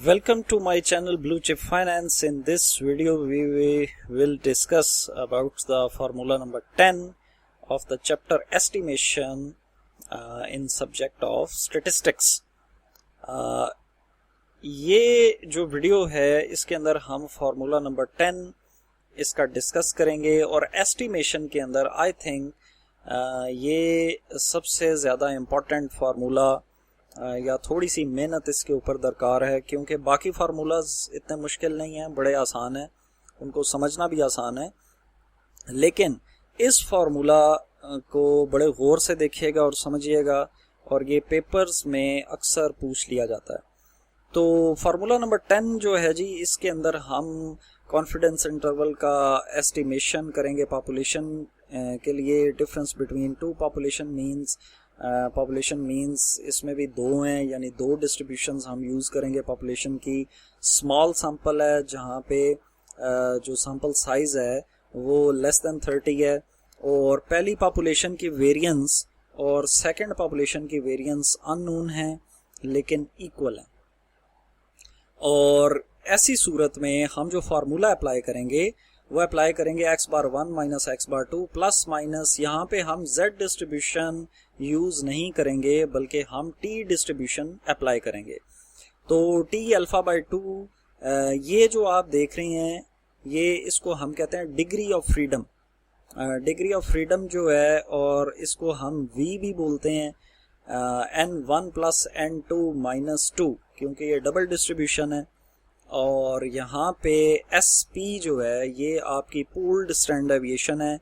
Welcome to my channel Blue Chip Finance. In this video we will discuss about the formula number 10 of the chapter estimation in subject of statistics. ये जो video है इसके अंदर हम formula number 10 इसका discuss करेंगे और estimation के अंदर आई थिंक ये सबसे ज़्यादा इम्पोर्टेंट फार्मूला या थोड़ी सी मेहनत इसके ऊपर दरकार है, क्योंकि बाकी फार्मूलाज इतने मुश्किल नहीं हैं, बड़े आसान हैं, उनको समझना भी आसान है, लेकिन इस फार्मूला को बड़े गौर से देखिएगा और समझिएगा, और ये पेपर्स में अक्सर पूछ लिया जाता है। तो फार्मूला नंबर 10 जो है जी, इसके अंदर हम कॉन्फिडेंस इंटरवल का एस्टिमेशन करेंगे पॉपुलेशन के लिए। Difference between two population means इसमें भी दो हैं, यानी दो डिस्ट्रीब्यूशंस हम यूज़ करेंगे पॉपुलेशन की। स्मॉल सैंपल है जहाँ पे जो सैंपल साइज है वो लेस देन 30 है, और पहली पॉपुलेशन की वेरिएंस और सेकंड पॉपुलेशन की वेरिएंस अननोन है लेकिन इक्वल है। और ऐसी सूरत में हम जो फार्मूला अप्लाई करेंगे वो अप्लाई करेंगे x बार 1 माइनस x बार 2 प्लस माइनस, यहाँ पे हम z डिस्ट्रीब्यूशन यूज नहीं करेंगे बल्कि हम t डिस्ट्रीब्यूशन अप्लाई करेंगे। तो t अल्फा बाई 2 ये जो आप देख रहे हैं ये इसको हम कहते हैं degree of freedom. Degree of freedom जो है, और इसको हम v भी बोलते हैं, n1 प्लस n2 माइनस 2, क्योंकि ये डबल डिस्ट्रीब्यूशन है। और यहाँ पे SP जो है ये आपकी पूल्ड स्टैंडर्ड डेविएशन है,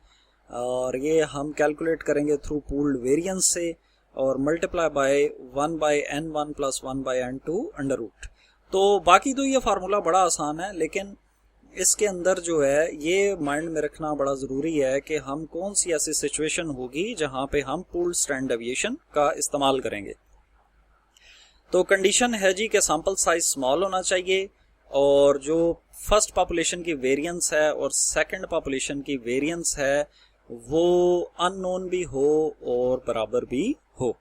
और ये हम कैलकुलेट करेंगे थ्रू पूल्ड वेरिएंस से, और multiply by 1 by n1 plus 1 by n2 under root. तो बाकी तो ये फार्मूला बड़ा आसान है, लेकिन इसके अंदर जो है ये माइंड में रखना बड़ा ज़रूरी है कि हम कौन सी ऐसी सिचुएशन होगी जहाँ पे हम पूल्ड स्टैंडर्ड डेविएशन का इस्तेमाल करेंगे। तो कंडीशन है जी कि सैंपल साइज स्मॉल होना चाहिए, और जो फर्स्ट पॉपुलेशन की वेरिएंस है और सेकंड पॉपुलेशन की वेरिएंस है वो अननोन भी हो और बराबर भी हो।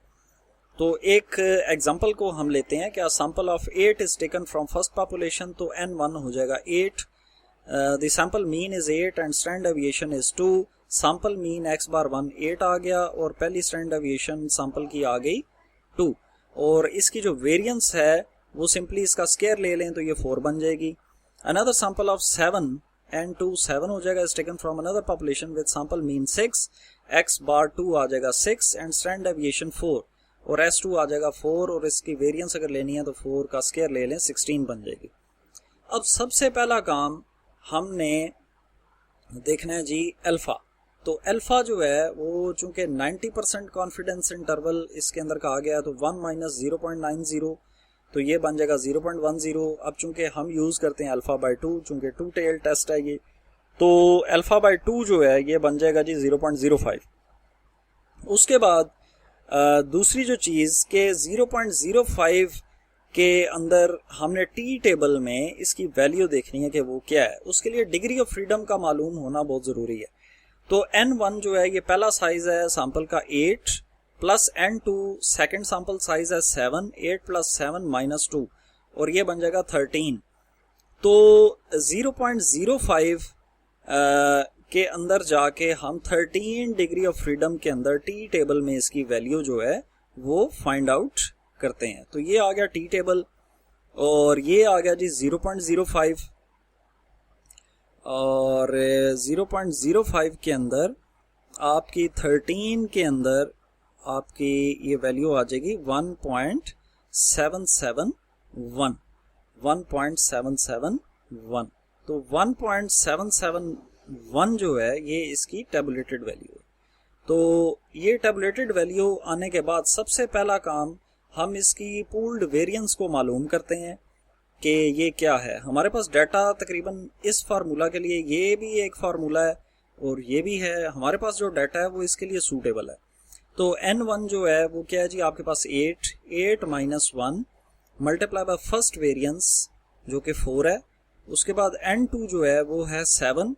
तो एक एग्जांपल को हम लेते हैं कि sample of 8 is taken from first population, तो n1 हो जाएगा 8, the sample mean is 8 and standard deviation is 2। Sample mean x बार 1 8 आ गया, और पहली स्टैंडर्ड डेविएशन सैंपल की आ गई 2, और इसकी जो वेरिएंस है वो सिंपली इसका स्क्वायर ले लें तो ये 4 बन जाएगी। अनदर सैंपल ऑफ 7 n2 7 हो जाएगा, is taken from another population with sample mean 6, x बार 2 आ जाएगा 6 एंड स्टैंडर्ड डेविएशन 4, और s2 आ जाएगा 4, और इसकी वेरिएंस अगर लेनी है तो 4 का स्क्वायर ले लें 16 बन जाएगी। अब सबसे पहला काम हमने देखना है जी अल्फा। तो अल्फा जो है वो चूंकि 90% कॉन्फिडेंस इंटरवल इसके अंदर कहा गया है, तो 1 माइनस 0.90 तो ये बन जाएगा 0.10। अब चूंकि हम यूज करते हैं अल्फा बाई 2, चूंकि 2 टेल टेस्ट है ये, तो अल्फा बाई 2 जो है ये बन जाएगा जी 0.05। उसके बाद दूसरी जो चीज के 0.05 के अंदर हमने टी टेबल में इसकी वैल्यू देखनी है कि वो क्या है। उसके लिए डिग्री ऑफ फ्रीडम का मालूम होना बहुत जरूरी है। तो n1 जो है ये पहला साइज है सैंपल का 8, plus n2 second sample size है 7, 8 प्लस 7 माइनस 2, और ये बन जाएगा 13। तो 0.05 के अंदर जाके हम 13 डिग्री ऑफ फ्रीडम के अंदर टी टेबल में इसकी वैल्यू जो है वो फाइंड आउट करते हैं। तो ये आ गया टी टेबल, और ये आ गया जी 0.05, और 0.05 के अंदर आपकी 13 के अंदर आपकी ये वैल्यू आ जाएगी 1.771। तो 1.771 जो है ये इसकी टेबुलेटेड वैल्यू है। तो ये टेबुलेटेड वैल्यू आने के बाद सबसे पहला काम हम इसकी पूल्ड वेरिएंस को मालूम करते हैं कि ये क्या है। हमारे पास डाटा तकरीबन इस फार्मूला के लिए ये भी एक फार्मूला है और ये भी है, हमारे पास जो डाटा है वो इसके लिए सूटेबल है। तो n1 जो है वो क्या है जी, आपके पास 8 minus 1 multiply by first variance जो कि 4 है। उसके बाद n2 जो है वो है 7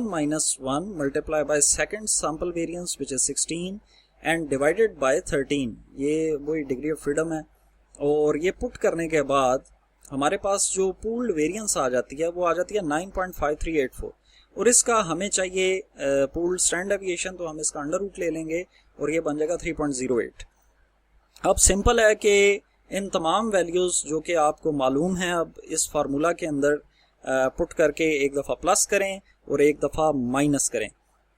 minus 1 multiply by second sample variance which is 16 and divided by 13, ये वही डिग्री ऑफ फ्रीडम है। और ये पुट करने के बाद हमारे पास जो पूल्ड वेरिएंस आ जाती है वो आ जाती है 9.5384 और इसका हमें चाहिए पूल्ड स्टैंडर्ड डेविएशन, तो हम इसका अंडर रूट ले लेंगे और ये बन जाएगा 3.08। अब सिंपल है कि इन तमाम वैल्यूज जो कि आपको मालूम है अब इस फार्मूला के अंदर पुट करके एक दफ़ा प्लस करें और एक दफ़ा माइनस करें,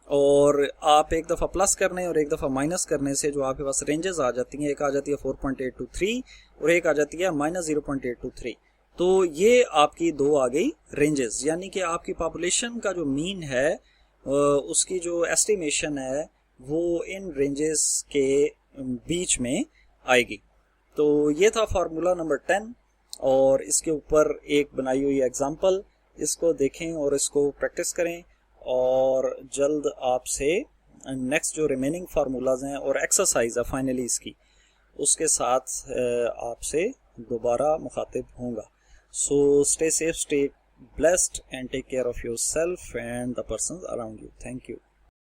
और आप एक दफ़ा प्लस करने और एक दफ़ा माइनस करने से जो आपके पास रेंजेस आ जाती हैं, एक आ जाती है 4.823 और एक आ जाती है -0.823, तो ये आपकी दो आ गई रेंजेस, यानी कि आपकी पॉपुलेशन का जो मीन है उसकी जो एस्टिमेशन है वो इन रेंजेस के बीच में आएगी। तो ये था फार्मूला नंबर 10 और इसके ऊपर एक बनाई हुई एग्जांपल, इसको देखें और इसको प्रैक्टिस करें और जल्द आपसे नेक्स्ट जो रिमेनिंग फार्मूलाज हैं और एक्सरसाइज है फाइनली इसकी, उसके साथ आपसे दोबारा मुखातिब होऊंगा। So stay safe, stay blessed and take care of yourself and the persons around you. Thank you.